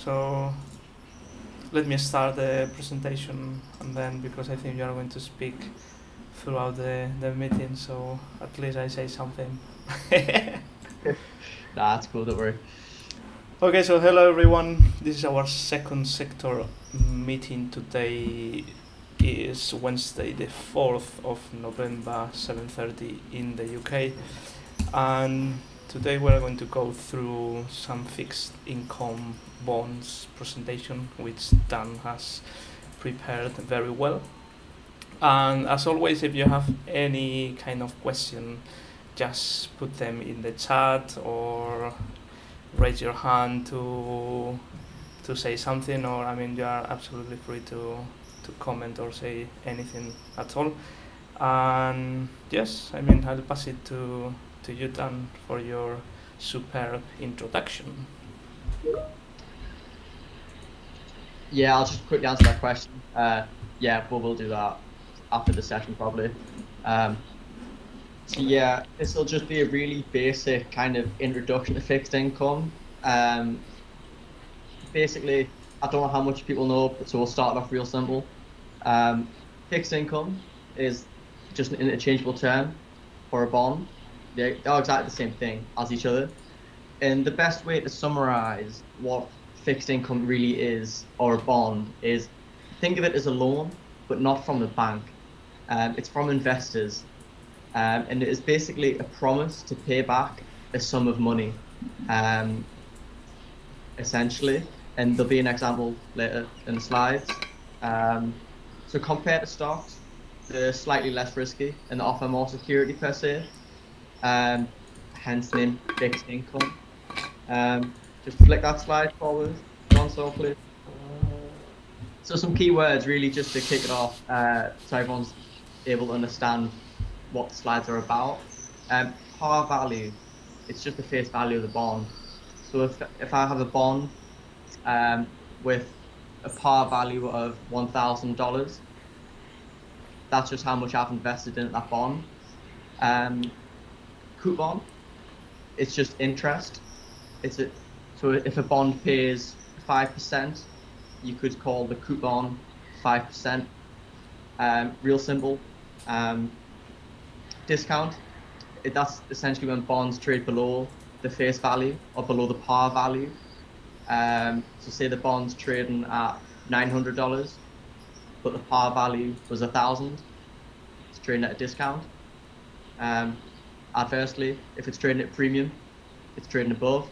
So let me start the presentation, and then because I think you are going to speak throughout the meeting, so at least I say something. Nah, that's cool, don't worry. Okay, so hello everyone. This is our second sector meeting. Today is Wednesday, the 4th of November, 7:30 in the UK, and today we're going to go through some fixed income bonds presentation, which Dan has prepared very well. And as always, if you have any kind of question, just put them in the chat or raise your hand to say something, or I mean you are absolutely free to comment or say anything at all. And yes, I mean I'll pass it to you, Dan, for your superb introduction. Yeah, I'll just quickly answer that question. Yeah, but we'll do that after the session probably. So yeah, this will just be a really basic kind of introduction to fixed income. Basically, I don't know how much people know, but so we'll start off real simple. Fixed income is just an interchangeable term for a bond. They're exactly the same thing as each other. And the best way to summarize what fixed income really is, or a bond, is think of it as a loan, but not from the bank. It's from investors. And it is basically a promise to pay back a sum of money, essentially. And there'll be an example later in the slides. So compared to stocks, they're slightly less risky and offer more security per se. Hence the name fixed income. Just flick that slide forward, console, please. So some keywords really just to kick it off, so everyone's able to understand what the slides are about. Par value, it's just the face value of the bond. So if I have a bond with a par value of $1,000, that's just how much I've invested in that bond. Coupon, it's just interest. So if a bond pays 5%, you could call the coupon 5%. Real simple. Discount, that's essentially when bonds trade below the face value or below the par value. So say the bond's trading at $900, but the par value was 1,000. It's trading at a discount. Adversely, if it's trading at premium, it's trading above.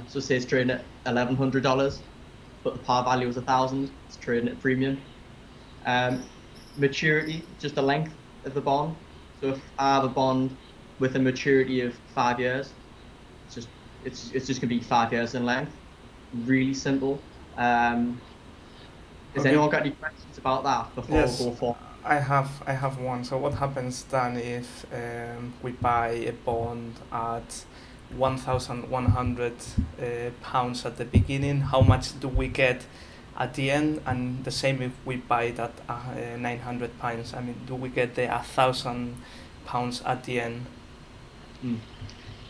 So say it's trading at $1,100, but the par value was 1,000. It's trading at premium. Maturity, just the length of the bond. So if I have a bond with a maturity of 5 years, it's just gonna be 5 years in length. Really simple. Has anyone got any questions about that before Yes, we go forward? I have one. So what happens then if we buy a bond at 1,100 pounds at the beginning? How much do we get at the end? And the same if we buy it at 900 pounds. I mean, do we get the 1,000 pounds at the end?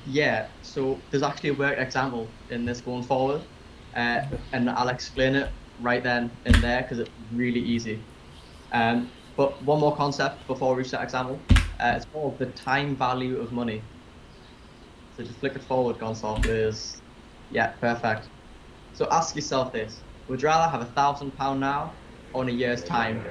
Yeah, so there's actually a work example in this going forward, and I'll explain it right then and there because it's really easy. But one more concept before we reach that example. It's called the time value of money. So just flick it forward, Gonzalo, please. Yeah, perfect. So ask yourself this: would you rather have £1,000 now or in a year's time?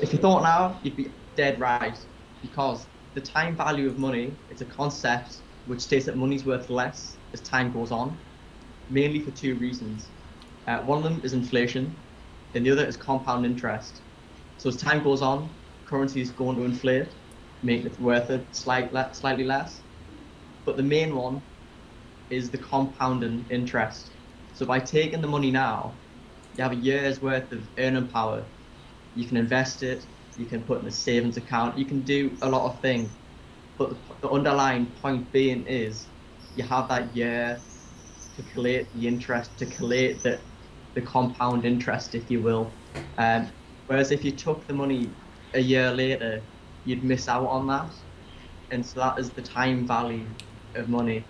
If you thought now, you'd be dead right, because the time value of money is a concept which states that money's worth less as time goes on, mainly for two reasons. One of them is inflation, and the other is compound interest. So as time goes on, currency is going to inflate, making it worth it slightly less. But the main one is the compounding interest. So by taking the money now, you have a year's worth of earning power. You can invest it, you can put in a savings account, you can do a lot of things. But the underlying point being is you have that year to collate the interest, to collate the compound interest, if you will. Whereas if you took the money a year later, you'd miss out on that. And so that is the time value of money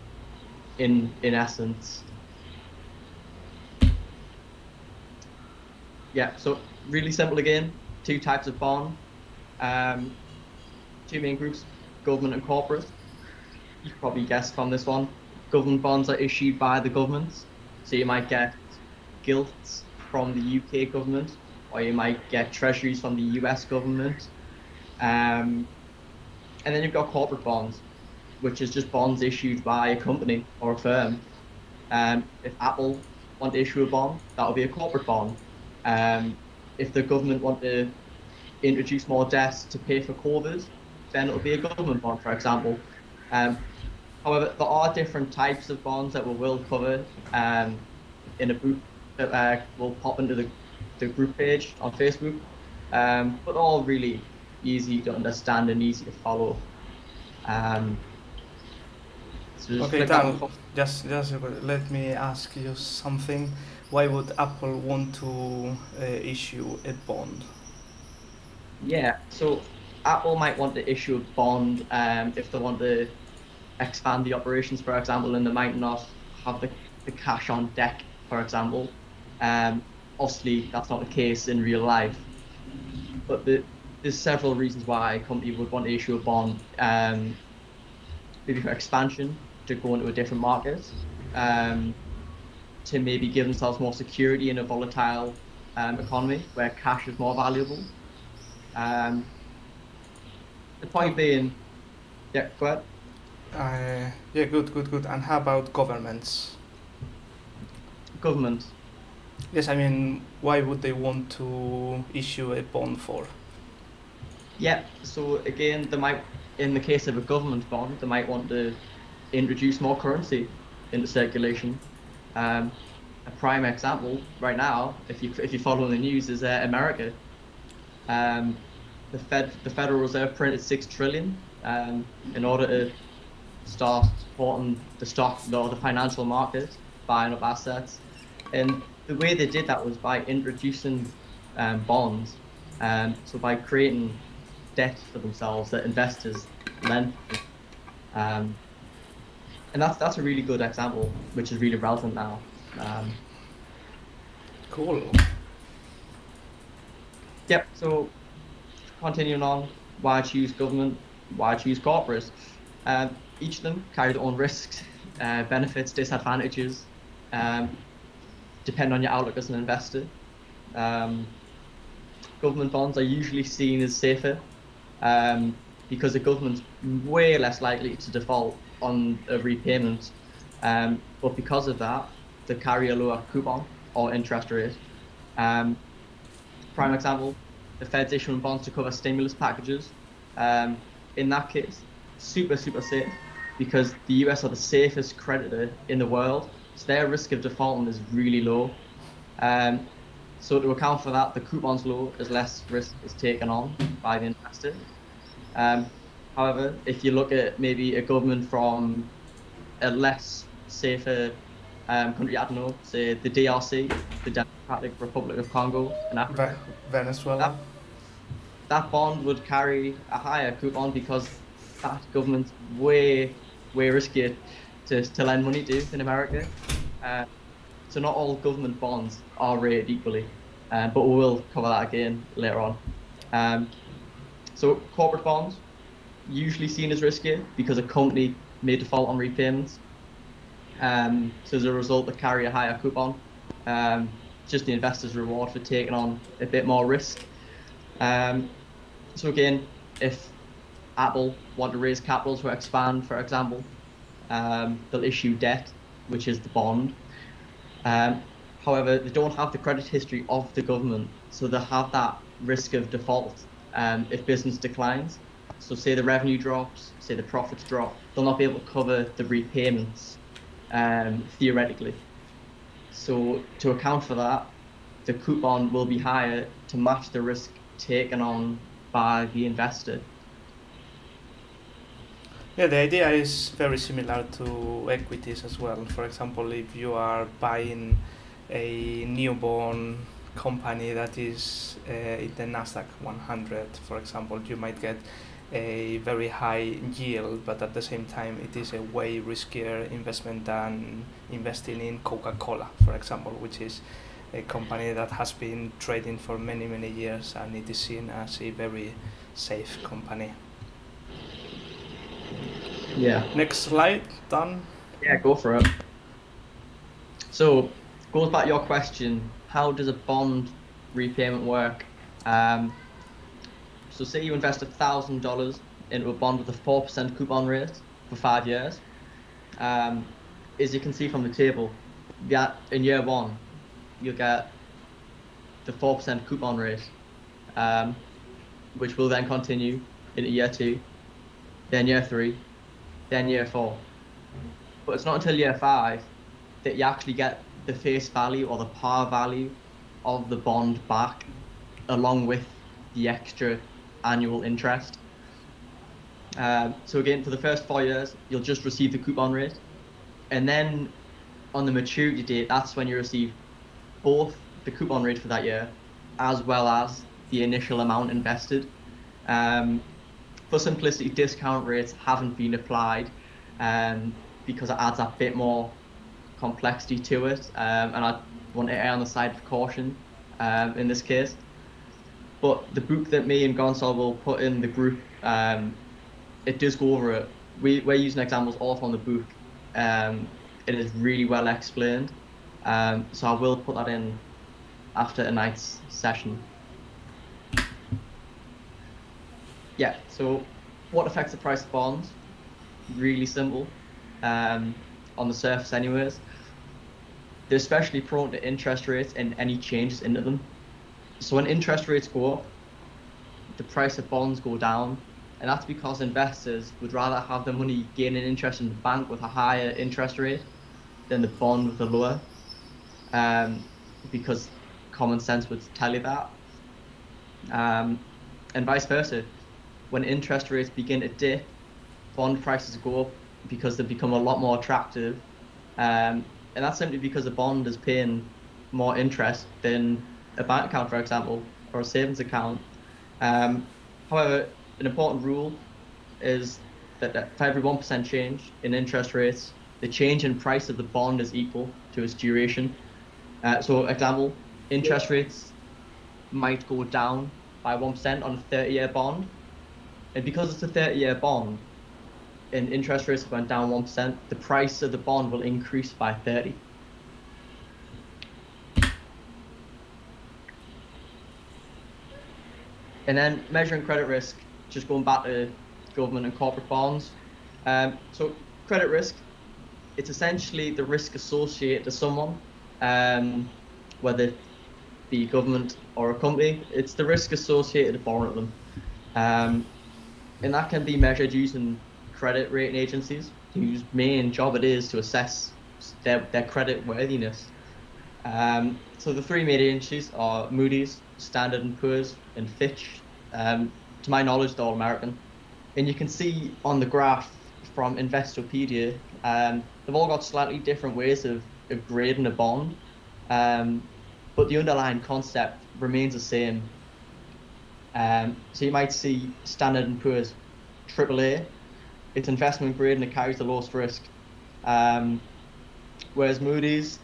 in essence. Yeah, so really simple again, two types of bond, um, two main groups, government and corporate. You probably guessed from this one, government bonds are issued by the governments. So you might get gilts from the UK government, or you might get treasuries from the US government. Um, and then you've got corporate bonds, which is just bonds issued by a company or a firm. If Apple want to issue a bond, that will be a corporate bond. If the government want to introduce more debt to pay for COVID, then it'll be a government bond, for example. Um, However, there are different types of bonds that we will cover in a group that will pop into the group page on Facebook, but all really easy to understand and easy to follow. Um, so just Okay, click that Dan, one. just let me ask you something. Why would Apple want to issue a bond? Yeah, so Apple might want to issue a bond if they want to expand the operations, for example, and they might not have the cash on deck, for example. Obviously, that's not the case in real life, but there's several reasons why a company would want to issue a bond, maybe for expansion, to go into a different market, um, to maybe give themselves more security in a volatile economy where cash is more valuable. Um, the point being, yeah, go ahead. Yeah, good. And how about governments? Government. Yes, I mean, why would they want to issue a bond for? Yeah, so again, they might, in the case of a government bond, they might want to introduce more currency into circulation. Um, a prime example right now, if you follow the news, is America. Um, the Federal Reserve printed 6 trillion in order to start supporting the stock or the financial market, buying up assets. And the way they did that was by introducing bonds. So by creating debt for themselves that investors lend. Um, and that's a really good example, which is really relevant now. Cool. Yep. So continuing on, why choose government? Why choose corporate? Each of them carry their own risks, benefits, disadvantages, um, depend on your outlook as an investor. Government bonds are usually seen as safer because the government's way less likely to default on a repayment. But because of that, they carry a lower coupon or interest rate. Prime example, the Fed's issuing bonds to cover stimulus packages. In that case, super safe because the US are the safest creditor in the world, so their risk of defaulting is really low. So to account for that, the coupon's low as less risk is taken on by the investor. However, if you look at maybe a government from a less safer country, I don't know, say the DRC, the Democratic Republic of Congo in Africa, Venezuela. that bond would carry a higher coupon because that government's way riskier to lend money to in America. So not all government bonds are rated equally, but we will cover that again later on. So corporate bonds, usually seen as riskier because a company may default on repayments. So as a result, they carry a higher coupon. Just the investor's reward for taking on a bit more risk. So again, if Apple want to raise capital to expand, for example, they'll issue debt, which is the bond. However, they don't have the credit history of the government, so they have that risk of default if business declines. So say the revenue drops, say the profits drop, they'll not be able to cover the repayments theoretically. So to account for that, the coupon will be higher to match the risk taken on by the investor. Yeah, the idea is very similar to equities as well. For example, if you are buying a newborn company that is in the Nasdaq 100, for example, you might get a very high yield, but at the same time, it is a way riskier investment than investing in Coca-Cola, for example, which is a company that has been trading for many years, and it is seen as a very safe company. Yeah. Next slide, done. Yeah, go for it. So, goes back to your question, how does a bond repayment work? So say you invest $1,000 into a bond with a 4% coupon rate for 5 years. As you can see from the table, that in year one, you'll get the 4% coupon rate, which will then continue into year 2, then year 3, then year 4. But it's not until year 5 that you actually get the face value or the par value of the bond back, along with the extra annual interest. So again, for the first 4 years, you'll just receive the coupon rate. And then on the maturity date, that's when you receive both the coupon rate for that year, as well as the initial amount invested. For simplicity, discount rates haven't been applied because it adds a bit more complexity to it, and I want to err on the side of caution in this case. But the book that me and Gonçalo will put in the group, it does go over it. We're using examples all from the book. It is really well explained, so I will put that in after tonight's session. Yeah, so what affects the price of bonds? Really simple, on the surface anyways. They're especially prone to interest rates and any changes into them. So when interest rates go up, the price of bonds go down, and that's because investors would rather have their money gaining interest in the bank with a higher interest rate than the bond with a lower, because common sense would tell you that. And vice versa. When interest rates begin to dip, bond prices go up because they become a lot more attractive. And that's simply because a bond is paying more interest than a bank account, for example, or a savings account. However, an important rule is that for every 1% change in interest rates, the change in price of the bond is equal to its duration. So, example, interest rates might go down by 1% on a 30-year bond. And because it's a 30-year bond and interest rates went down 1%, the price of the bond will increase by 30. And then measuring credit risk, just going back to government and corporate bonds. So credit risk, it's essentially the risk associated to someone, whether it be government or a company. It's the risk associated to borrowing them. And that can be measured using credit rating agencies, whose main job it is to assess their credit worthiness. So the three main agencies are Moody's, Standard & Poor's, and Fitch. To my knowledge, they're all American. And you can see on the graph from Investopedia, they've all got slightly different ways of grading a bond, but the underlying concept remains the same. So you might see Standard & Poor's AAA, it's investment grade and it carries the lowest risk. Whereas Moody's,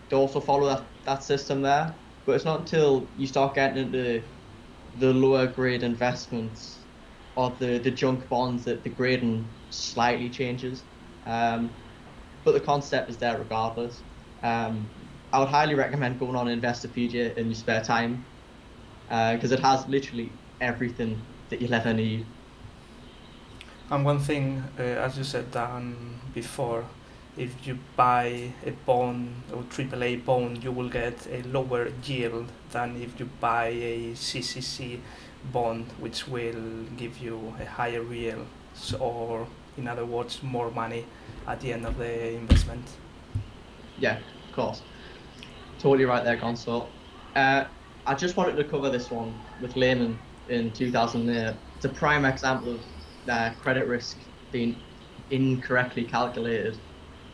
they also follow that system there, but it's not until you start getting into the lower grade investments or the junk bonds that the grading slightly changes. But the concept is there regardless. I would highly recommend going on Investopedia in your spare time, because it has literally everything that you'll ever need. And one thing, as you said, Dan, before, if you buy a bond or AAA bond, you will get a lower yield than if you buy a CCC bond, which will give you a higher yield, or in other words, more money at the end of the investment. Yeah, of course. Totally right there, Gonçalo. I just wanted to cover this one with Lehman in 2008. It's a prime example of credit risk being incorrectly calculated.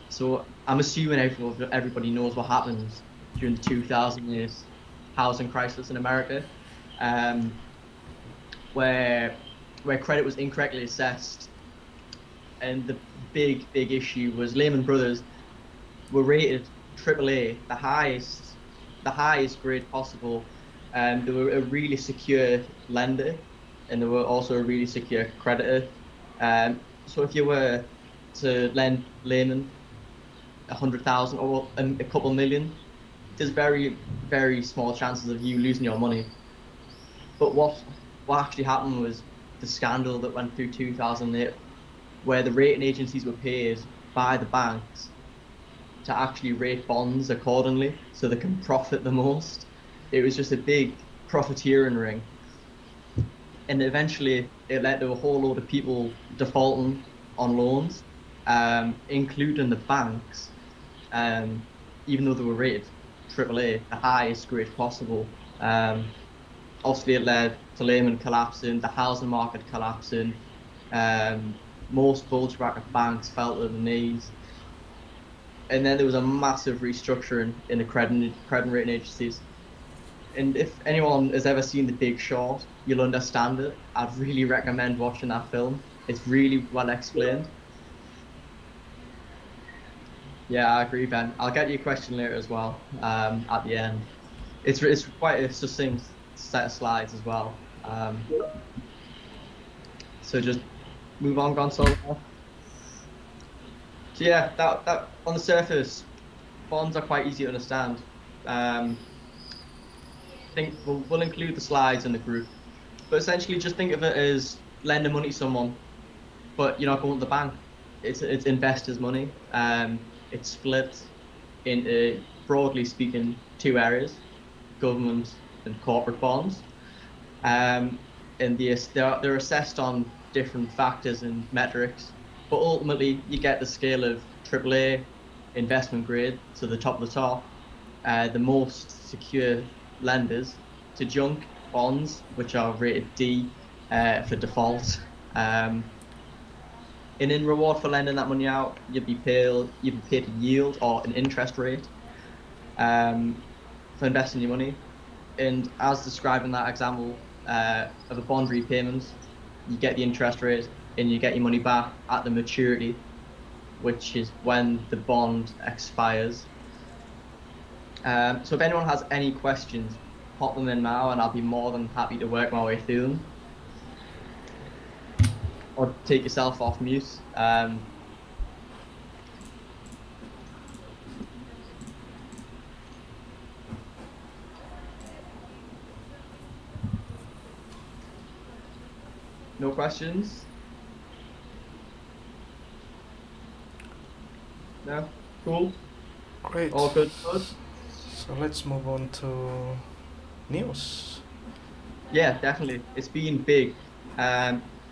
So I'm assuming everybody knows what happens during the 2008 housing crisis in America, where credit was incorrectly assessed. And the big issue was Lehman Brothers were rated AAA, the highest the highest grade possible. They were a really secure lender, and they were also a really secure creditor. So if you were to lend layman 100,000 or a couple million, there's very, very small chances of you losing your money. But what actually happened was the scandal that went through 2008, where the rating agencies were paid by the banks to actually rate bonds accordingly so they can profit the most. It was just a big profiteering ring. And eventually it led to a whole load of people defaulting on loans, including the banks, even though they were rated AAA, the highest grade possible. Obviously it led to Lehman collapsing, the housing market collapsing, most bulge bracket banks fell to the knees. And then there was a massive restructuring in the credit rating agencies. And if anyone has ever seen The Big Short, you'll understand it. I'd really recommend watching that film. It's really well explained. Yeah, I agree, Ben. I'll get you a question later as well, at the end. It's quite a succinct set of slides as well. So just move on, Gonzalo. So yeah, that on the surface, bonds are quite easy to understand. I think we'll include the slides in the group, but essentially just think of it as lending money to someone, but you're not going to the bank. It's investors' money. It's split into, broadly speaking, two areas: government and corporate bonds. And they're assessed on different factors and metrics, but ultimately you get the scale of AAA, investment grade, so the top of the top, the most secure lenders, to junk bonds, which are rated D for default. And in reward for lending that money out, you'd be paid a yield or an interest rate for investing your money. And as described in that example of a bond repayment, you get the interest rate and you get your money back at the maturity, which is when the bond expires. So if anyone has any questions, pop them in now and I'll be more than happy to work my way through them. Or take yourself off mute. No questions? No? Cool? Great. All good? So let's move on to news. Yeah, definitely. It's been big.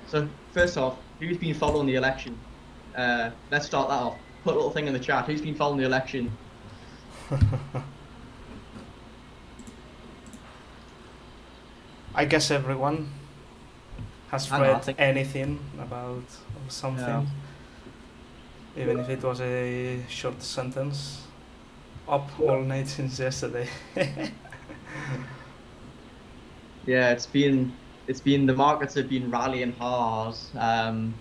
So first off, who's been following the election? Let's start that off. Put a little thing in the chat. Who's been following the election? I guess everyone has read anything about something, even if it was a short sentence. Up all night since yesterday. Yeah, it's been the markets have been rallying hard. I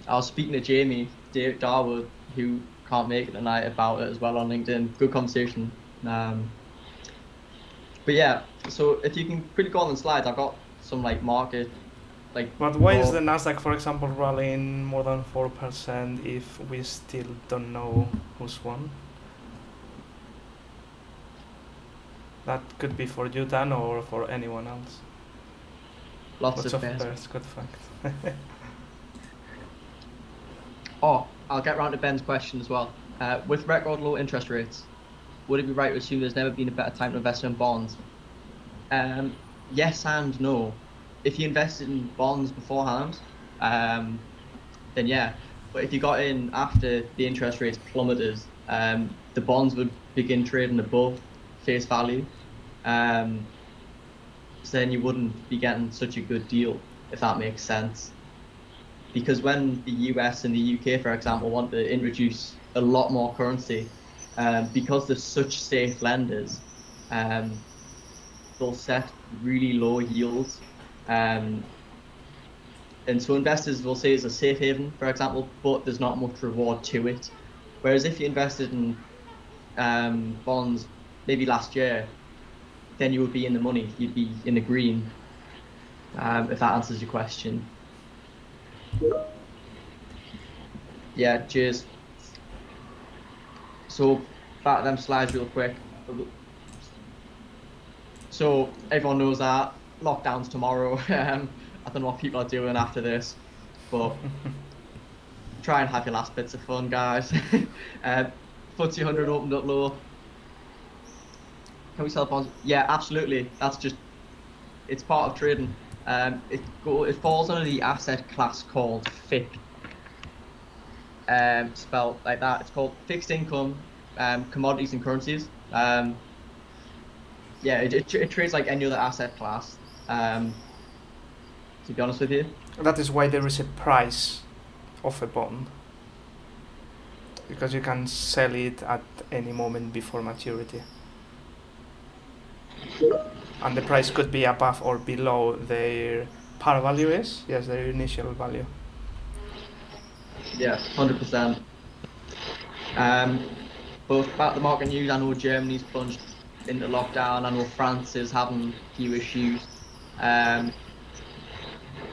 was speaking to Jamie Darwood, who can't make it tonight, about it as well on LinkedIn. Good conversation. But yeah, so if you can quickly go on the slides, I've got some market. But why is the Nasdaq, for example, rallying more than 4% if we still don't know who's won? That could be for you, Dan, or for anyone else. Lots of pairs. Good fact. Oh, I'll get round to Ben's question as well. With record low interest rates, would it be right to assume there's never been a better time to invest in bonds? Yes and no. If you invested in bonds beforehand, then yeah. But if you got in after the interest rates plummeted, the bonds would begin trading above face value. So then you wouldn't be getting such a good deal, if that makes sense. Because when the US and the UK, for example, want to introduce a lot more currency, because they're such safe lenders, they'll set really low yields. And so investors will say it's a safe haven, for example, but there's not much reward to it. Whereas if you invested in bonds maybe last year, then you would be in the money. You'd be in the green, if that answers your question. Yeah, cheers. So back to them slides real quick. So everyone knows that lockdown's tomorrow. I don't know what people are doing after this, but try and have your last bits of fun, guys. FTSE 100 opened up low. Can we sell bonds? Yeah, absolutely. It's part of trading. It falls under the asset class called FIC. Spelled like that. It's called fixed income, commodities and currencies. Yeah, it trades like any other asset class. To be honest with you. That is why there is a price of a bond, because you can sell it at any moment before maturity. And the price could be above or below their par value is, yes, their initial value. Yeah, 100%. But about the market news, I know Germany's plunged into lockdown. I know France is having a few issues.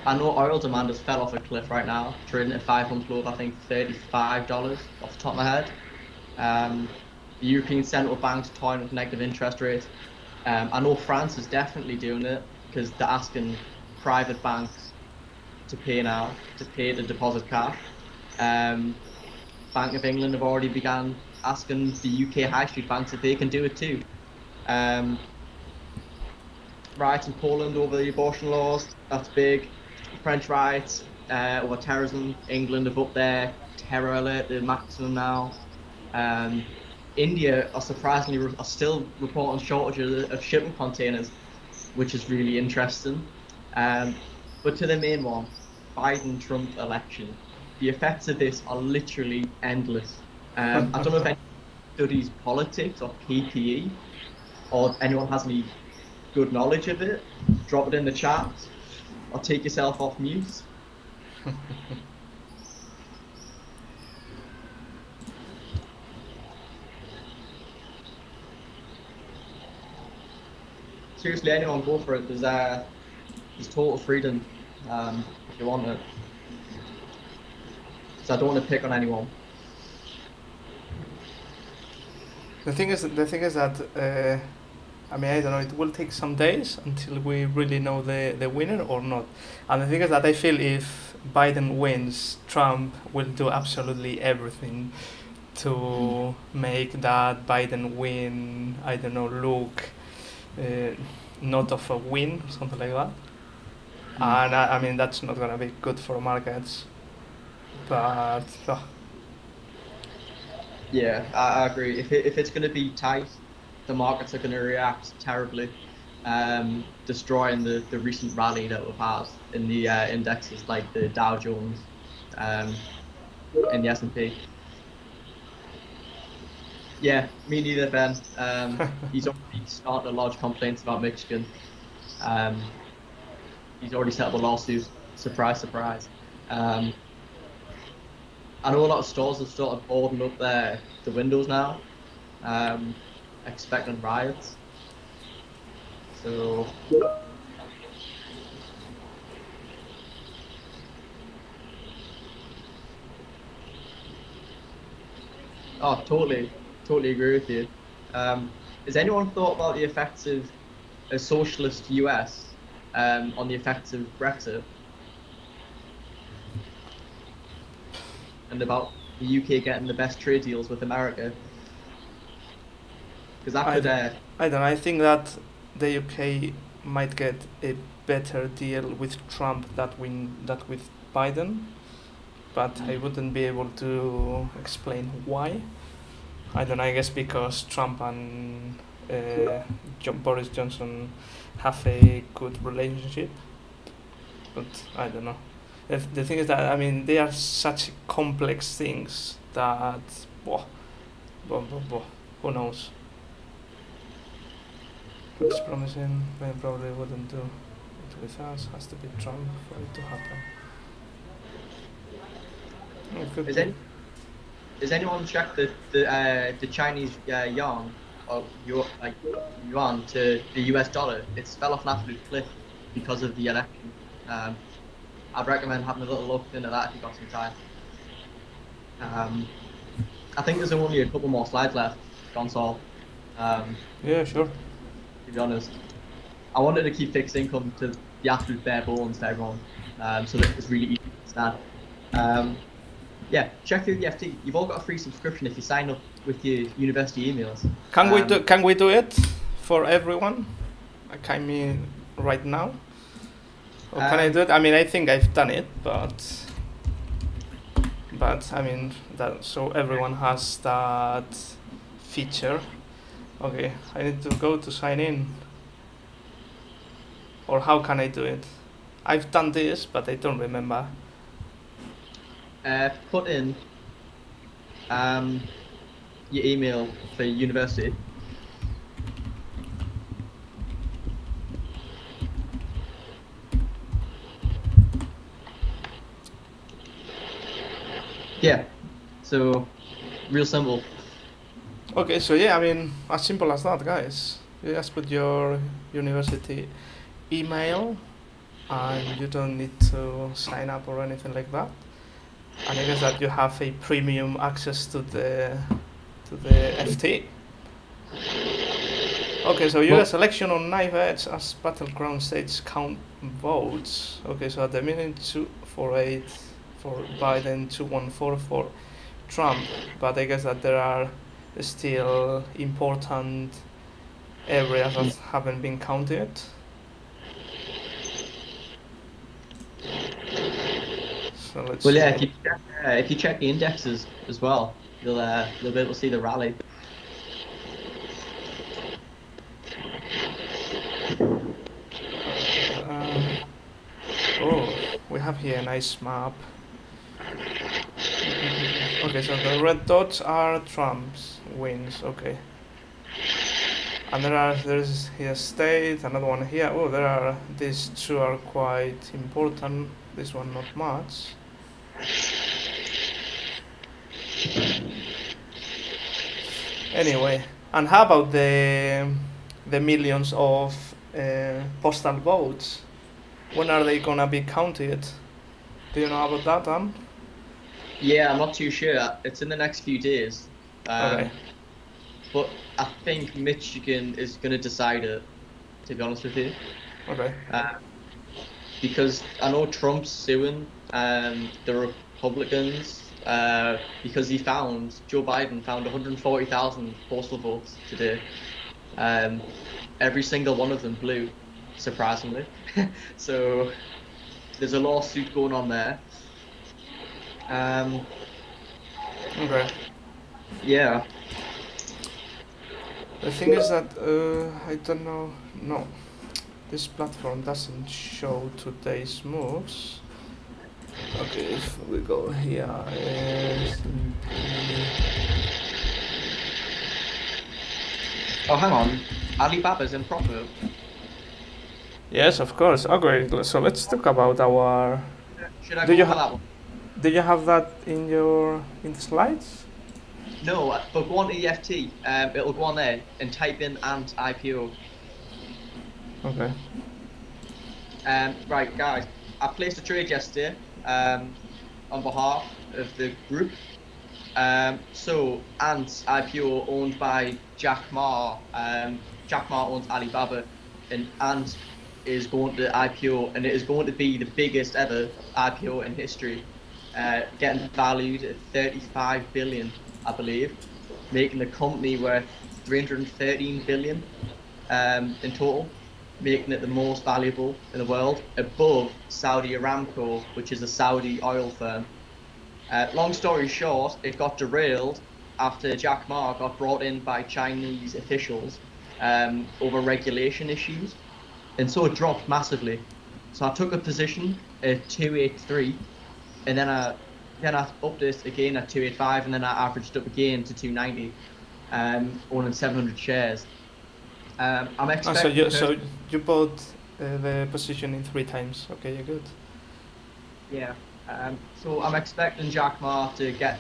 I know oil demand has fell off a cliff right now, trading at 5-month low of I think $35 off the top of my head. The European Central Bank's toying with negative interest rates. I know France is definitely doing it because they're asking private banks to pay now, to pay the deposit cap. Bank of England have already begun asking the UK high street banks if they can do it too. Riots in Poland over the abortion laws, that's big. French riots over terrorism, England have upped their terror alert to the maximum now. India are still reporting shortages of shipping containers, which is really interesting. But to the main one, Biden-Trump election. The effects of this are literally endless. I don't know if anyone studies politics or PPE, or anyone has any good knowledge of it. Drop it in the chat, or take yourself off mute. Seriously, anyone go for it. There's total freedom if you want it. So I don't want to pick on anyone. The thing is that I mean, I don't know, it will take some days until we really know the winner or not. And the thing is that I feel if Biden wins, Trump will do absolutely everything to make that Biden win, I don't know, look not of a win, something like that. And I mean, that's not going to be good for markets. But yeah, I agree. If it's going to be tight, the markets are going to react terribly, destroying the recent rally that we've had in the indexes like the Dow Jones and the S&P. Yeah, me neither, Ben. He's already started to lodge complaints about Michigan. He's already set up a lawsuit. Surprise, surprise. I know a lot of stores have started boarding up the windows now, expecting riots. So oh, totally agree with you. Has anyone thought about the effects of a socialist US on the effects of Brexit? And about the UK getting the best trade deals with America? Because that could... I don't know, I think that the UK might get a better deal with Trump than with Biden, but I wouldn't be able to explain why. I don't know, I guess because Trump and Boris Johnson have a good relationship, but I don't know. The thing is that, I mean, they are such complex things that, who knows? Looks promising, they probably wouldn't do it with us, has to be Trump for it to happen. Has anyone checked the Chinese yuan yuan to the US dollar, it's fell off an absolute cliff because of the election. I'd recommend having a little look into that if you've got some time. I think there's only a couple more slides left, Gonzalo. Yeah, sure. To be honest, I wanted to keep fixed income to the absolute bare bones for everyone, so that it's really easy to understand. Yeah, check through the FT. You've all got a free subscription if you sign up with your university emails. Can we do it for everyone? Like, I mean, right now? Or can I do it? I mean, I think I've done it, but I mean that so everyone has that feature. Okay, I need to go to sign in. Or how can I do it? I've done this, but I don't remember. Put in your email for university. Yeah, so real simple. Okay, so yeah, I mean, as simple as that, guys. You just put your university email, and you don't need to sign up or anything like that. And I guess that you have a premium access to the FT. Okay, so US election on knife edge as battleground states count votes. Okay, so at the minute 248 for Biden, 214 for Trump, but I guess that there are still important areas that haven't been counted. So let's well, yeah, see. if you check the indexes as well, you'll be able to see the rally. Oh, we have here a nice map. Okay, so the red dots are Trump's wins. Okay, and there's here state, another one here. Oh, these two are quite important. This one not much. Anyway, and how about the millions of postal votes? When are they gonna be counted? Do you know about that, Dan? Yeah, I'm not too sure. It's in the next few days. Okay. But I think Michigan is going to decide it, to be honest with you. Okay. Because I know Trump's suing the Republicans because Joe Biden found 140,000 postal votes today. Every single one of them blue, surprisingly. So there's a lawsuit going on there. Okay. Yeah. The thing is that I don't know. No, this platform doesn't show today's moves. Okay, if we go here, Oh, hang on. Alibaba's in profit. yes, of course. Okay, so let's talk about our. Should I Do go you for that one? Do you have that in the slides? No, but go on to EFT. It'll go on there and type in "and IPO." Okay. Right, guys. I placed a trade yesterday on behalf of the group. So Ant IPO owned by Jack Ma. Jack Ma owns Alibaba, and Ant is going to IPO, and it is going to be the biggest ever IPO in history. Getting valued at 35 billion, I believe, making the company worth 313 billion in total, making it the most valuable in the world, above Saudi Aramco, which is a Saudi oil firm. Long story short, it got derailed after Jack Ma got brought in by Chinese officials over regulation issues, and so it dropped massively. So I took a position at 283. And then I upped it again at 285, and then I averaged up again to 290, owning 700 shares. I'm expecting. So you bought the position in 3 times. Okay, you're good. Yeah. So I'm expecting Jack Ma to get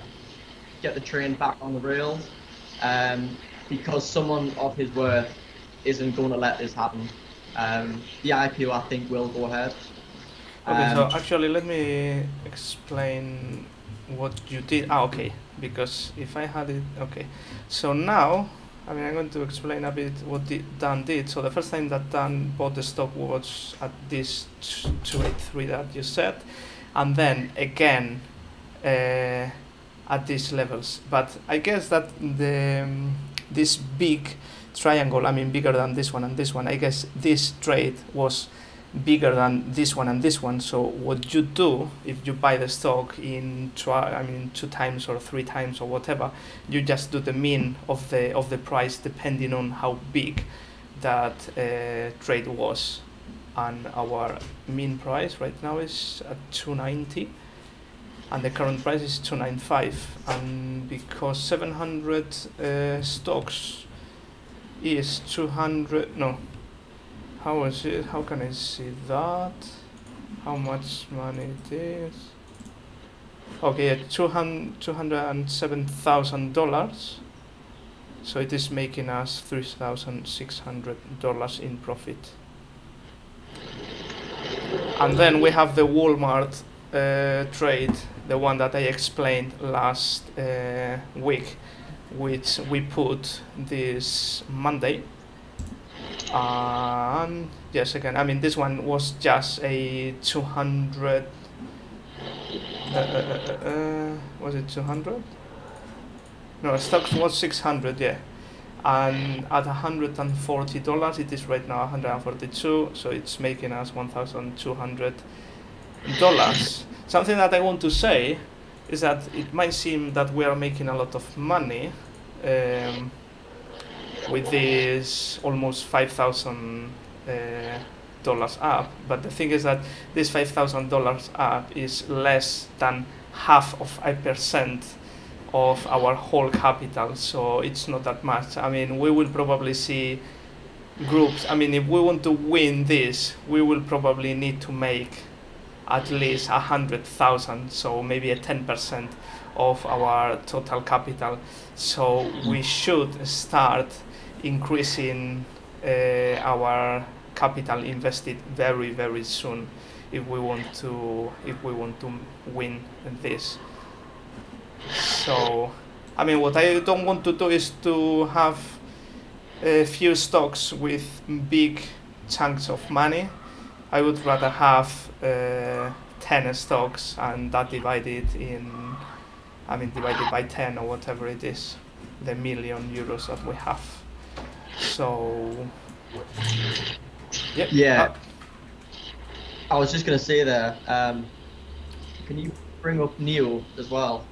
the train back on the rails. because someone of his worth isn't going to let this happen. The IPO, I think, will go ahead. Okay, so actually let me explain what you did. Okay, because if I had it, okay. So now, I mean, I'm going to explain a bit what Dan did. So the first time that Dan bought the stock was at this 283 that you said, and then again at these levels. But I guess that this big triangle, I mean bigger than this one and this one, I guess this trade was bigger than this one and this one. So what you do if you buy the stock in 2 times or 3 times or whatever, you just do the mean of the price depending on how big that trade was. And our mean price right now is at 290 and the current price is 295, and because 700 stocks is 200, no, how is it? How can I see that? How much money it is? Okay, $207,000. So it is making us $3,600 in profit. And then we have the Walmart trade, the one that I explained last week, which we put this Monday. And yes, again, I mean, this one was just a 200, was it 200? No, stocks was 600, yeah. And at $140, it is right now 142, so it's making us $1,200. Something that I want to say is that it might seem that we are making a lot of money with this almost $5,000 up, but the thing is that this $5,000 up is less than 0.5% of our whole capital, so it's not that much. I mean, we will probably see groups. I mean, if we want to win this, we will probably need to make at least 100,000, so maybe a 10% of our total capital. So we should start increasing our capital invested very, very soon if we want to win this. So, I mean, what I don't want to do is to have a few stocks with big chunks of money. I would rather have 10 stocks and that divided by 10 or whatever it is, the million euros that we have. So, yeah. I was just going to say there, can you bring up Neo as well?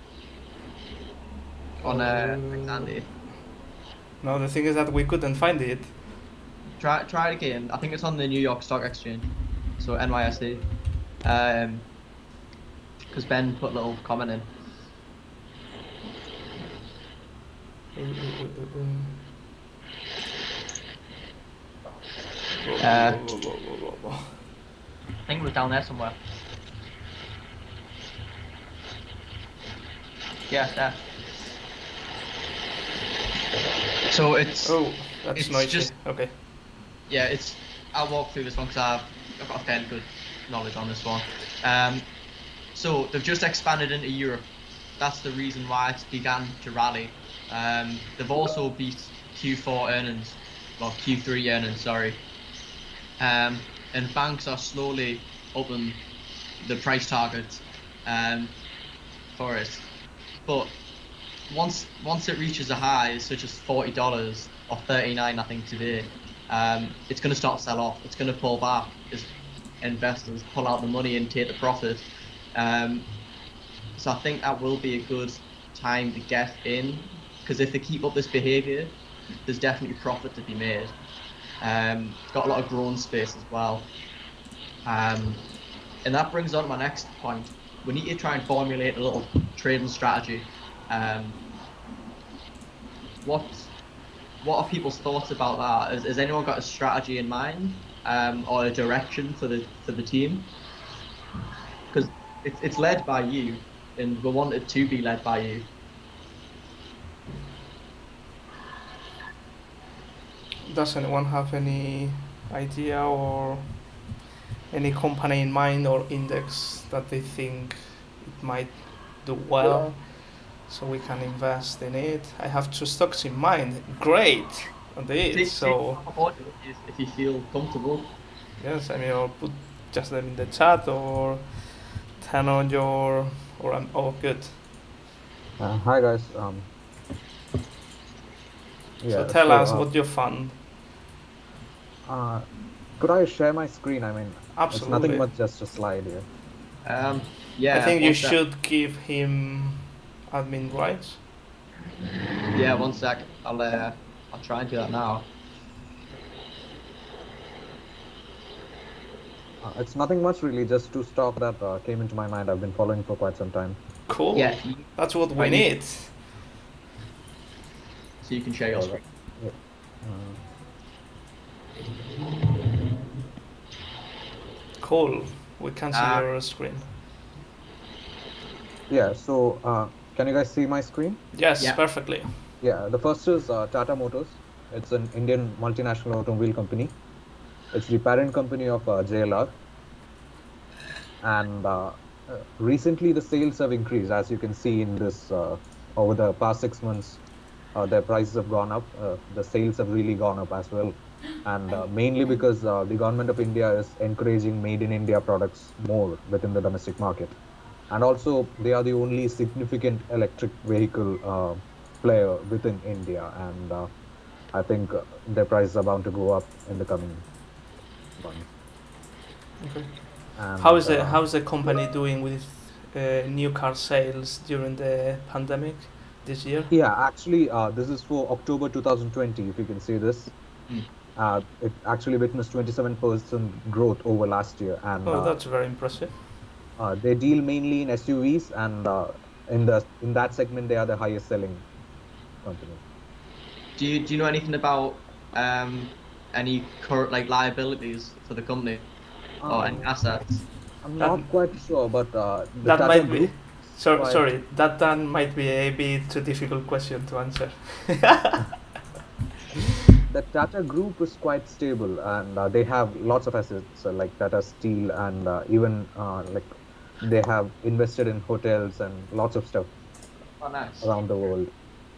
On Andy. No, the thing is that we couldn't find it. Try it again. I think it's on the New York Stock Exchange, so NYSE. Because Ben put a little comment in. I think it was down there somewhere. Yeah, there. So it's. Oh, that's it's noisy. Just, okay. Yeah, I'll walk through this one because I've got a fairly good knowledge on this one. So they've just expanded into Europe. That's the reason why it's began to rally. They've also beat Q4 earnings, well Q3 earnings, sorry. And banks are slowly upping the price targets for it. But once it reaches a high such as $40 or $39, I think today, it's going to start to sell off. It's going to pull back as investors pull out the money and take the profit. So I think that will be a good time to get in, because if they keep up this behaviour, there's definitely profit to be made. It's got a lot of growing space as well. And that brings on my next point. We need to try and formulate a little trading strategy. What are people's thoughts about that? Has anyone got a strategy in mind, or a direction for the team? Because it's led by you, and we want it to be led by you. does anyone have any idea or any company in mind or index that they think it might do well, so we can invest in it? I have two stocks in mind. Great, on it. So if you feel comfortable. yes, I mean, I'll put just them in the chat or turn on your oh, good. Hi guys. So tell us what your fund. Could I share my screen? I mean, Absolutely. It's nothing but just a slide here. Yeah. I think you should give him admin rights. Yeah, one sec. I'll try and do that now. It's nothing much really, just two stock that came into my mind. I've been following for quite some time. Cool. Yeah. That's what we need. So you can share your screen. Yeah. Cool. We can see your screen. Yeah, so can you guys see my screen? Yes, Yeah. perfectly. Yeah, the first is Tata Motors. It's an Indian multinational automobile company. It's the parent company of JLR. And recently the sales have increased, as you can see in this, over the past 6 months, their prices have gone up. The sales have really gone up as well. And mainly because the government of India is encouraging made in India products more within the domestic market. And also they are the only significant electric vehicle player within India. And I think their prices are bound to go up in the coming months. Okay. And, How is the company doing with new car sales during the pandemic this year? Yeah, actually, this is for October 2020, if you can see this. It actually witnessed 27% growth over last year. And Oh, that's very impressive. they deal mainly in SUVs, and in that segment, they are the highest selling company. Do you know anything about any current liabilities for the company or any assets? I'm not quite sure, but the That Tata might be. Group. Sorry, that might be a bit too difficult question to answer. The Tata Group is quite stable, and they have lots of assets like Tata Steel, and even like they have invested in hotels and lots of stuff around the world.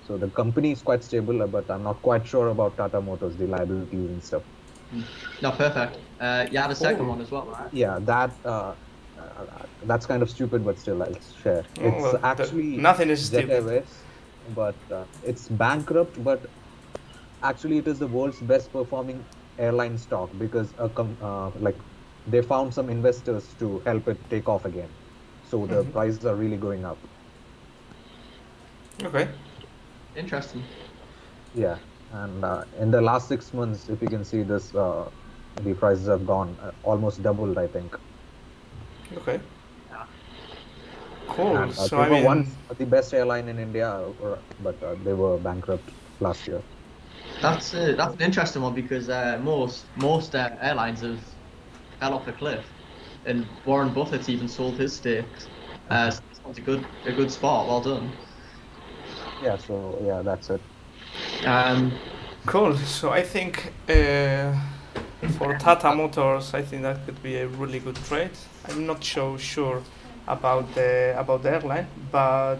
So the company is quite stable, but I'm not quite sure about Tata Motors, the liabilities and stuff. No, perfect. You had a second one as well, right? Yeah, that's kind of stupid, but still I'll share. It's actually nothing is Jet stupid. Airways, but it's bankrupt, but actually it is the world's best performing airline stock because like they found some investors to help it take off again. So the prices are really going up. Okay. Interesting. Yeah, and in the last 6 months, if you can see this, the prices have gone almost doubled, I think. Okay. Cool. And, so they I were mean, once the best airline in India, but they were bankrupt last year. That's an interesting one because most airlines have fell off a cliff, and Warren Buffett's even sold his stakes. So this one's a good spot. Well done. Yeah. So yeah, that's it. cool. So I think for Tata Motors, I think that could be a really good trade. I'm not so sure about the airline, but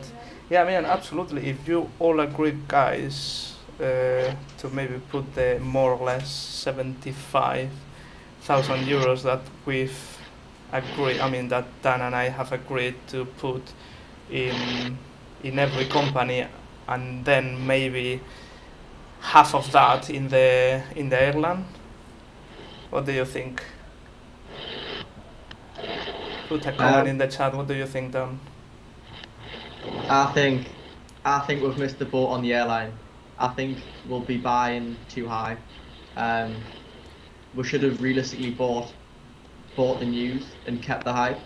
yeah, I mean, absolutely. If you all agree, guys, to maybe put the more or less 75,000 euros that we've agreed. I mean, that Dan and I have agreed to put in every company, and then maybe half of that in the airline. What do you think? Put a comment in the chat. What do you think, Dan? I think we've missed the boat on the airline. I think we'll be buying too high. We should have realistically bought the news and kept the hype.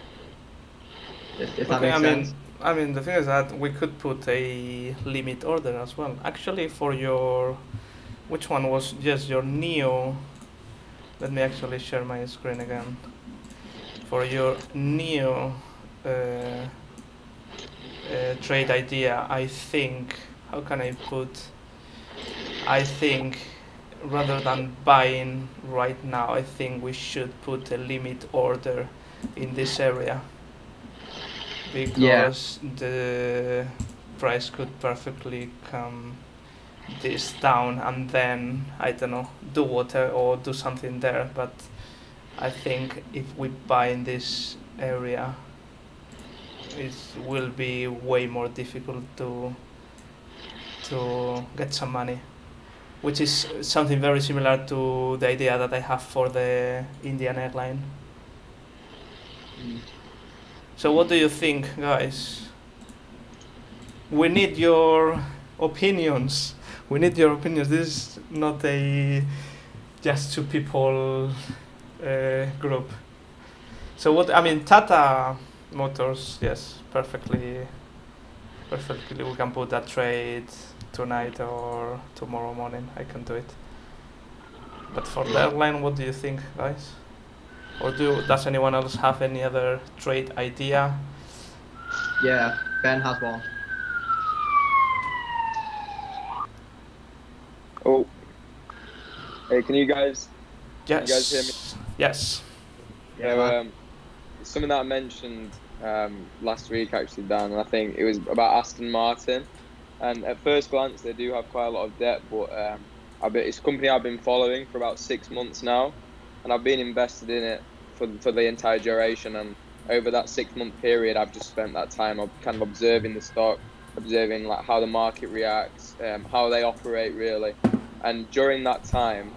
If that makes sense. I mean, the thing is that we could put a limit order as well. Actually, for your, which one was your Neo? Let me actually share my screen again. For your Neo trade idea, I think, how can I put? I think rather than buying right now, I think we should put a limit order in this area, Yeah. because the price could perfectly come this down and then, I don't know, do water or do something there. But I think if we buy in this area, it will be way more difficult to get some money, which is something very similar to the idea that I have for the Indian airline. So what do you think, guys? We need your opinions. We need your opinions. This is not a just two people group. So what I mean, Tata Motors, yes, perfectly. We can put that trade tonight or tomorrow morning. I can do it. But for the airline, what do you think, guys? Or does anyone else have any other trade idea? Yeah, Ben has one. Oh, hey, can you guys? Yes. Can you guys hear me? Yes. Yeah. It's something that I mentioned last week, actually, Dan, and I think it was about Aston Martin. And at first glance, they do have quite a lot of debt, but it's a company I've been following for about 6 months now, and I've been invested in it for the entire duration. And over that 6-month period, I've just spent that time of kind of observing the stock, observing like how the market reacts, how they operate really. And during that time,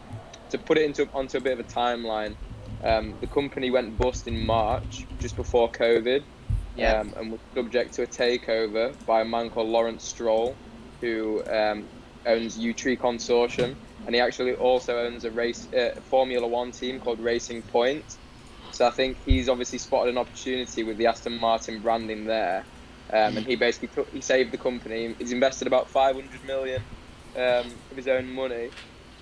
to put it onto a bit of a timeline, the company went bust in March, just before COVID, and was subject to a takeover by a man called Lawrence Stroll, who owns U-Tree Consortium, and he actually also owns a Formula One team called Racing Point. So I think he's obviously spotted an opportunity with the Aston Martin branding there, and he basically he saved the company. He's invested about 500 million of his own money,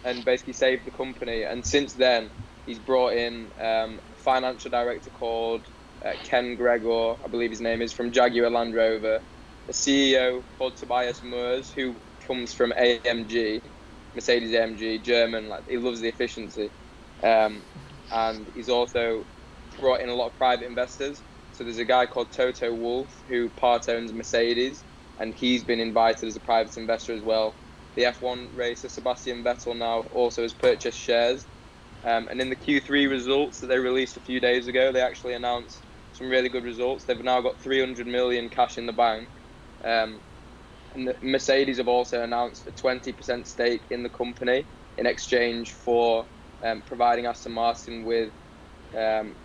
and basically saved the company. And since then, he's brought in a financial director called Ken Gregor, I believe his name is, from Jaguar Land Rover, a CEO called Tobias Mers, who comes from AMG, Mercedes AMG, German. Like, he loves the efficiency, and he's also brought in a lot of private investors. So there's a guy called Toto Wolff who part owns Mercedes, and he's been invited as a private investor as well. The F1 racer Sebastian Vettel now also has purchased shares. And in the Q3 results that they released a few days ago, they actually announced some really good results. They've now got 300 million cash in the bank. And Mercedes have also announced a 20% stake in the company in exchange for providing Aston Martin with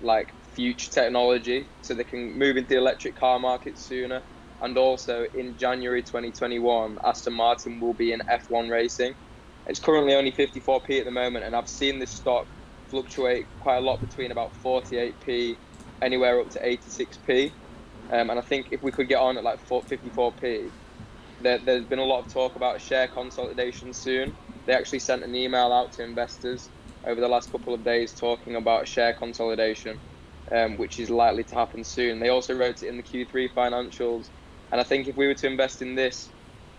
like future technology, so they can move into the electric car market sooner. And also in January 2021, Aston Martin will be in F1 racing. It's currently only 54p at the moment, and I've seen this stock fluctuate quite a lot between about 48p, anywhere up to 86p. And I think if we could get on at like 54p, there's been a lot of talk about share consolidation soon. They actually sent an email out to investors over the last couple of days talking about share consolidation, which is likely to happen soon. They also wrote it in the Q3 financials. And I think if we were to invest in this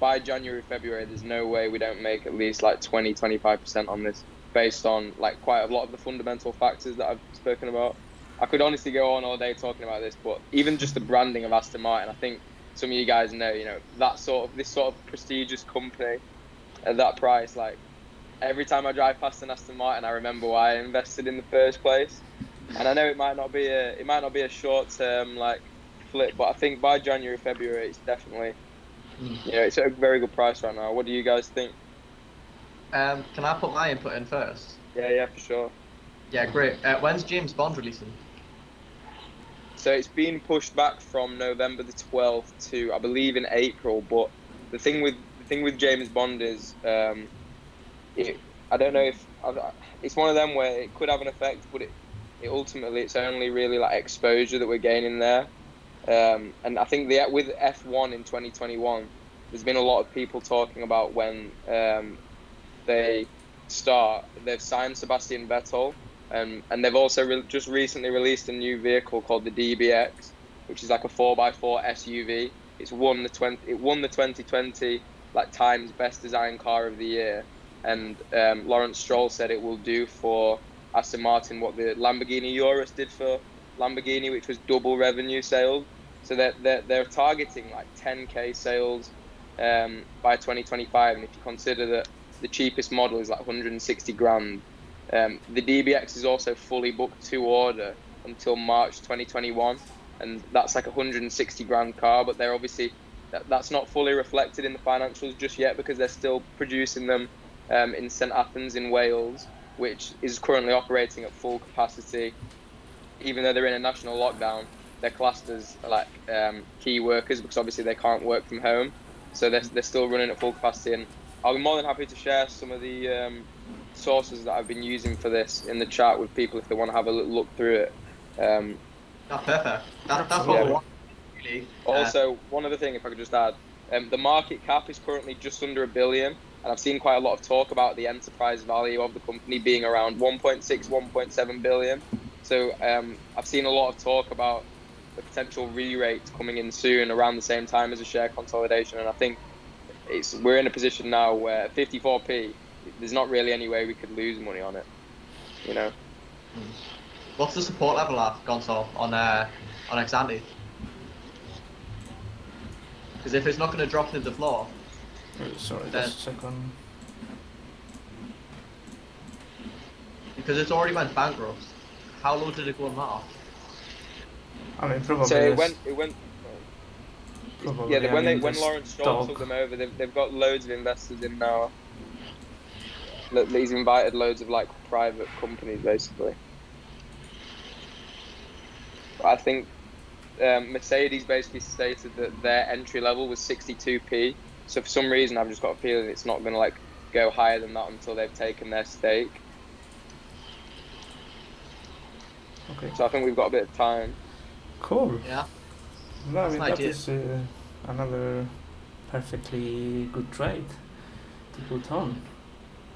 by January, February, there's no way we don't make at least like 20-25% on this, based on like quite a lot of the fundamental factors that I've spoken about. I could honestly go on all day talking about this, but even just the branding of Aston Martin, I think some of you guys know, this sort of prestigious company at that price, like every time I drive past an Aston Martin, I remember why I invested in the first place. And I know it might not be a short term like flip, but I think by January, February, it's definitely, it's at a very good price right now. What do you guys think? Can I put my input in first? Yeah, for sure. Yeah, great. When's James Bond releasing? So it's been pushed back from November the 12th to, I believe, in April. But the thing with James Bond is, I don't know if it's one of them where it could have an effect, but it ultimately it's only really like exposure that we're gaining there. And I think with F1 in 2021, there's been a lot of people talking about when they start. They've signed Sebastian Vettel, and they've also just recently released a new vehicle called the DBX, which is like a 4x4 SUV. It won the 2020 like Times Best Design Car of the Year. and Lawrence Stroll said it will do for Aston Martin what the Lamborghini Urus did for Lamborghini, which was double revenue sales. So they're targeting like 10k sales by 2025, and if you consider that the cheapest model is like 160 grand, the DBX is also fully booked to order until March 2021, and that's like a 160 grand car. But they're obviously that's not fully reflected in the financials just yet because they're still producing them in St Athens in Wales, which is currently operating at full capacity. Even though they're in a national lockdown, they're classed as like key workers because obviously they can't work from home, so they're still running at full capacity. And I'll be more than happy to share some of the sources that I've been using for this in the chat with people if they want to have a little look through it. That's perfect. That's what we want, really. Also, one other thing, if I could just add, the market cap is currently just under $1 billion, and I've seen quite a lot of talk about the enterprise value of the company being around 1.6, 1.7 billion. So I've seen a lot of talk about the potential re-rate coming in soon around the same time as a share consolidation, and I think we're in a position now where 54p, there's not really any way we could lose money on it, you know. What's the support level at Gonzalo on Xanthi? Because if it's not going to drop to the floor, sorry, then, just a second. Because it's already went bankrupt. How low did it go in March? I mean, probably. So it went. Probably, Yeah, when Lawrence Stroll took them over, they've got loads of investors in now. He's invited loads of like private companies basically. I think Mercedes basically stated that their entry level was 62p. So for some reason, I've just got a feeling it's not going to like go higher than that until they've taken their stake. Okay. So I think we've got a bit of time. Cool. Yeah. No, I mean, That's an that idea. is another perfectly good trade to put on.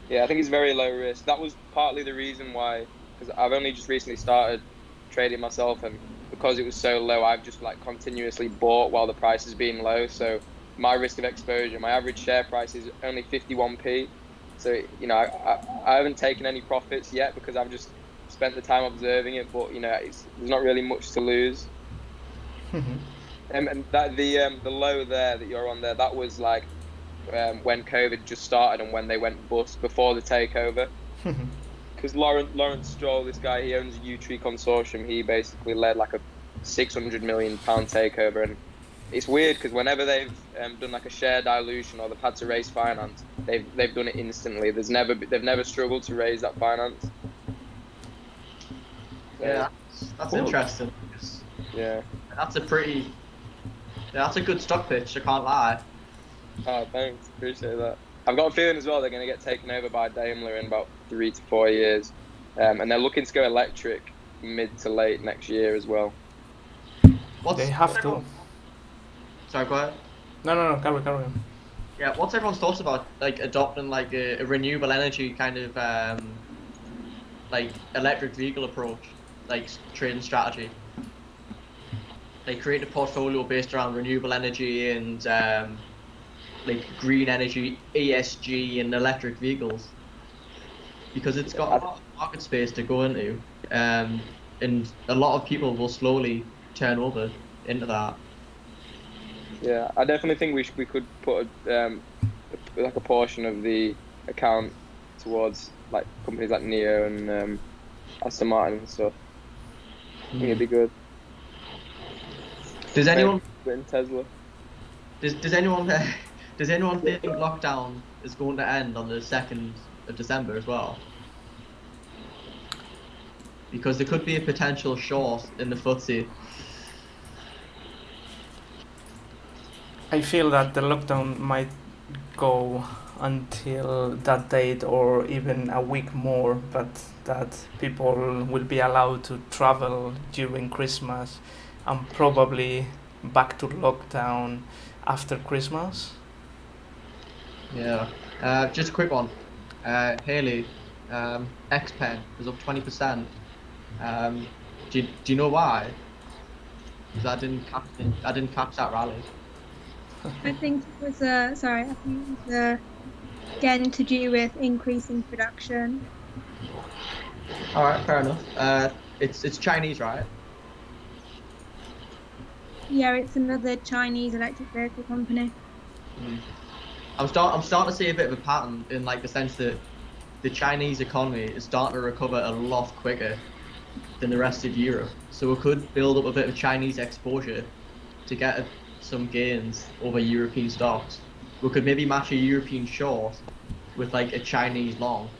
Yeah, I think it's very low risk. That was partly the reason why, because I've only just recently started trading myself, and because it was so low, I've just like continuously bought while the price has been low. So my risk of exposure, my average share price is only 51p. So, you know, I haven't taken any profits yet because I've just spent the time observing it, but you know, there's not really much to lose. And that the low there that you're on there, that was like when COVID just started and when they went bust before the takeover. Because Lawrence Stroll, this guy, he owns a U-Tree consortium. He basically led like a £600 million takeover, and it's weird because whenever they've done like a share dilution or they've had to raise finance, they've done it instantly. They've never struggled to raise that finance. So, Yeah, that's Cool. interesting. yeah. That's a good stock pitch, I can't lie. Oh, thanks. Appreciate that. I've got a feeling as well they're going to get taken over by Daimler in about 3 to 4 years. And they're looking to go electric mid to late next year as well. They have to. Sorry, go ahead. No, carry on. Yeah, what's everyone's thoughts about like adopting like a renewable energy kind of like electric vehicle approach, like trading strategy? Like create a portfolio based around renewable energy and like green energy, ESG, and electric vehicles, because it's got a lot of market space to go into, and a lot of people will slowly turn over into that. Yeah, I definitely think we could put like a portion of the account towards like companies like Neo and Aston Martin and stuff. I think it'd be good. Does anyone in Tesla? does anyone think lockdown is going to end on the 2nd of December as well? Because there could be a potential short in the FTSE. I feel that the lockdown might go until that date or even a week more, but that people will be allowed to travel during Christmas and probably back to lockdown after Christmas. Yeah. Just a quick one. Haley, Xpen is up 20%. Do you know why? Because I didn't catch that rally. I think it was I think it was again to do with increasing production. All right, fair enough. It's Chinese, right? Yeah, it's another Chinese electric vehicle company. I'm starting to see a bit of a pattern in like the sense that the Chinese economy is starting to recover a lot quicker than the rest of Europe. So we could build up a bit of Chinese exposure to get some gains over European stocks. We could maybe match a European short with like a Chinese long.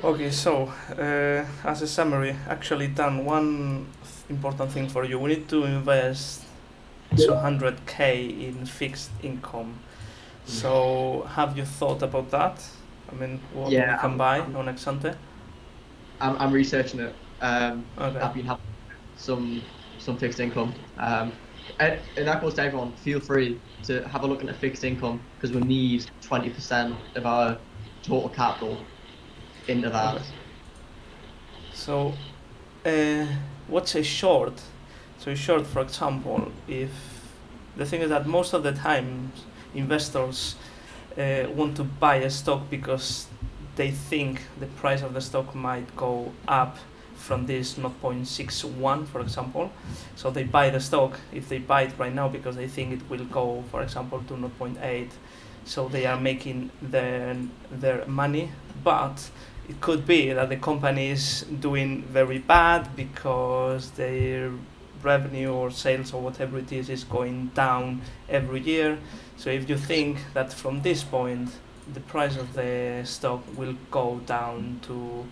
Okay, so as a summary, actually done one important thing for you. We need to invest 200k in fixed income. So have you thought about that? I mean, what we can buy on ex-ante? I'm researching it. Okay. I've been having some fixed income. And that goes to everyone. Feel free to have a look at fixed income because we need 20% of our total capital into that. Okay. So, what's a short? So a short, for example, if the thing is that most of the time investors want to buy a stock because they think the price of the stock might go up from this 0.61, for example. So they buy the stock if they buy it right now because they think it will go, for example, to 0.8. So they are making their money, but it could be that the company is doing very bad because their revenue or sales or whatever it is going down every year. So if you think that from this point the price of the stock will go down to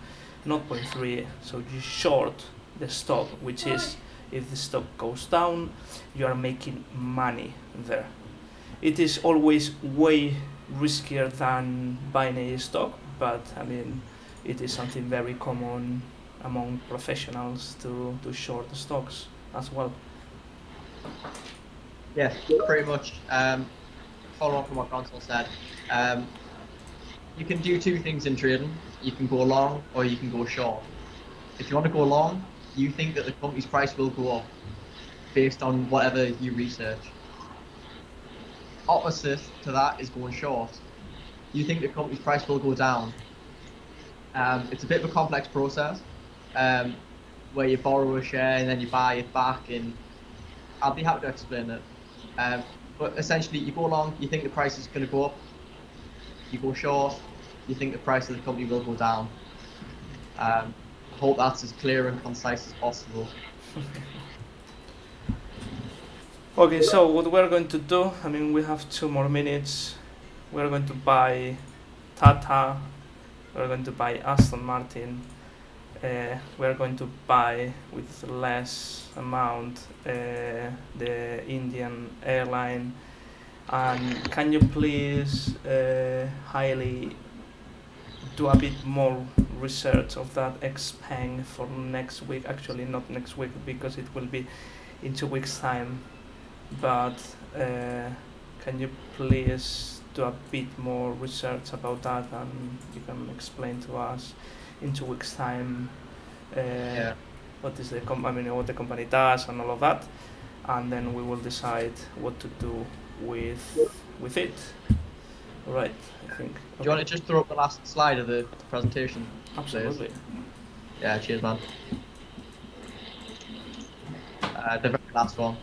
0.3, so you short the stock, which is if the stock goes down, you are making money there. It is always way riskier than buying a stock, but I mean, it is something very common among professionals to short the stocks as well. Yeah, pretty much. Follow up on what Gonzalo said. You can do two things in trading. You can go long or you can go short. If you want to go long, you think that the company's price will go up based on whatever you research. Opposite to that is going short. You think the company's price will go down. It's a bit of a complex process where you borrow a share and then you buy it back, and I'll be happy to explain it. But essentially, you go long, you think the price is going to go up. You go short, you think the price of the company will go down. I hope that's as clear and concise as possible. Okay, so what we're going to do, I mean, we have 2 more minutes. We're going to buy TATA, we're going to buy Aston Martin, we're going to buy with less amount the Indian airline. And can you please highly do a bit more research of that Xpeng for next week? Actually, not next week because it will be in 2 weeks' time. But can you please do a bit more research about that, and you can explain to us in 2 weeks' time what is the what the company does and all of that, and then we will decide what to do with it. All right, I think. Okay. Do you want to just throw up the last slide of the presentation? Absolutely. Please? Yeah, cheers, man. The very last one.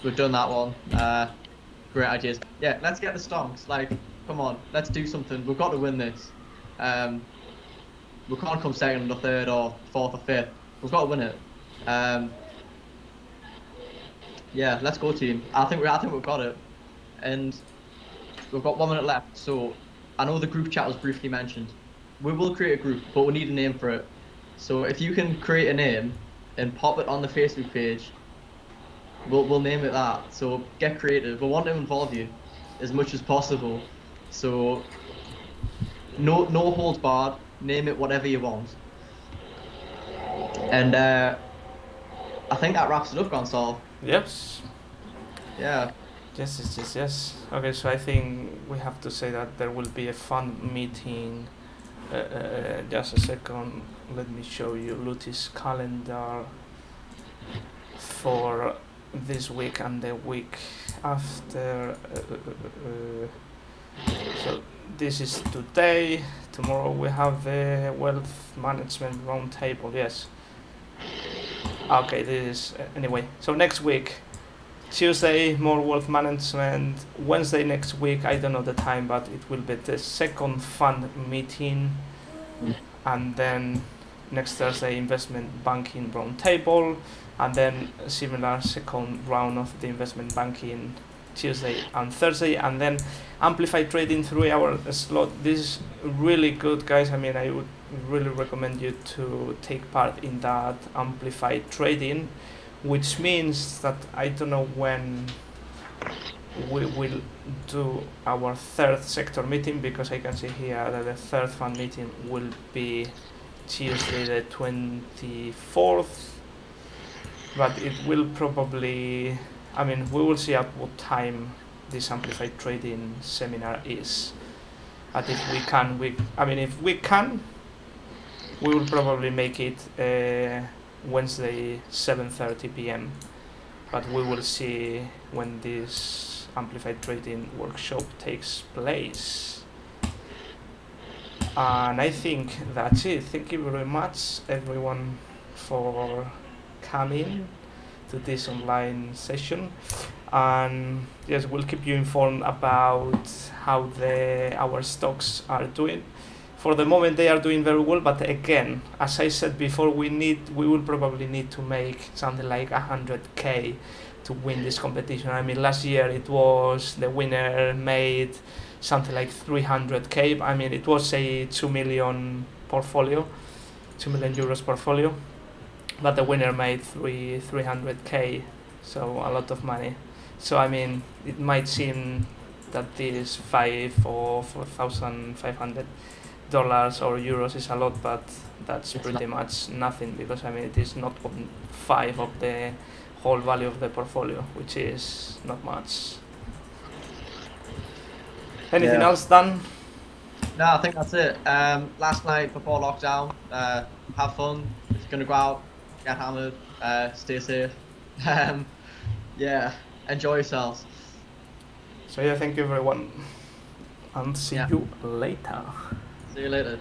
We've done that one. Great ideas. Yeah, let's get the stonks. Like, come on, let's do something. We've got to win this. We can't come second or third or fourth or fifth. We've got to win it. Yeah, let's go, team. I think we've got it. And we've got 1 minute left. So I know the group chat was briefly mentioned. We will create a group, but we need a name for it. So if you can create a name and pop it on the Facebook page, we'll name it that. So get creative. We want to involve you as much as possible. So no holds barred. Name it whatever you want. And I think that wraps it up, Gonzalo. Yes. Yeah. Yes. Okay, so I think we have to say that there will be a fund meeting. Just a second. Let me show you LUUTIS calendar for this week and the week after. So this is today. Tomorrow we have the wealth management roundtable. Yes. Okay, this is anyway. So next week, Tuesday more wealth management. Wednesday next week, I don't know the time, but it will be the second fund meeting, and then next Thursday investment banking roundtable, and then a similar second round of the investment banking Tuesday and Thursday, and then amplified trading 3-hour slot. This is really good, guys. I mean, I would really recommend you to take part in that amplified trading, which means that I don't know when we will do our third sector meeting, because I can see here that the third fund meeting will be Tuesday the 24th, but it will probably, I mean, we will see at what time this amplified trading seminar is. But if we can, if we can, we will probably make it Wednesday 7:30 p.m. But we will see when this amplified trading workshop takes place. And I think that's it. Thank you very much, everyone, for coming to this online session. And yes, we'll keep you informed about how our stocks are doing. For the moment, they are doing very well, but again, as I said before, we will probably need to make something like 100k to win this competition. I mean, last year the winner made something like 300k. I mean, it was a 2 million euros portfolio, but the winner made 300k, so a lot of money. So I mean, it might seem that this 5 or 4,500 dollars or euros is a lot, but that's pretty much nothing, because I mean, it is not 5 of the whole value of the portfolio, which is not much. Anything else, Dan? No, I think that's it. Last night before lockdown, have fun. If you're gonna go out, get hammered, stay safe. Yeah, enjoy yourselves. So yeah, thank you everyone, and see you later. See you later.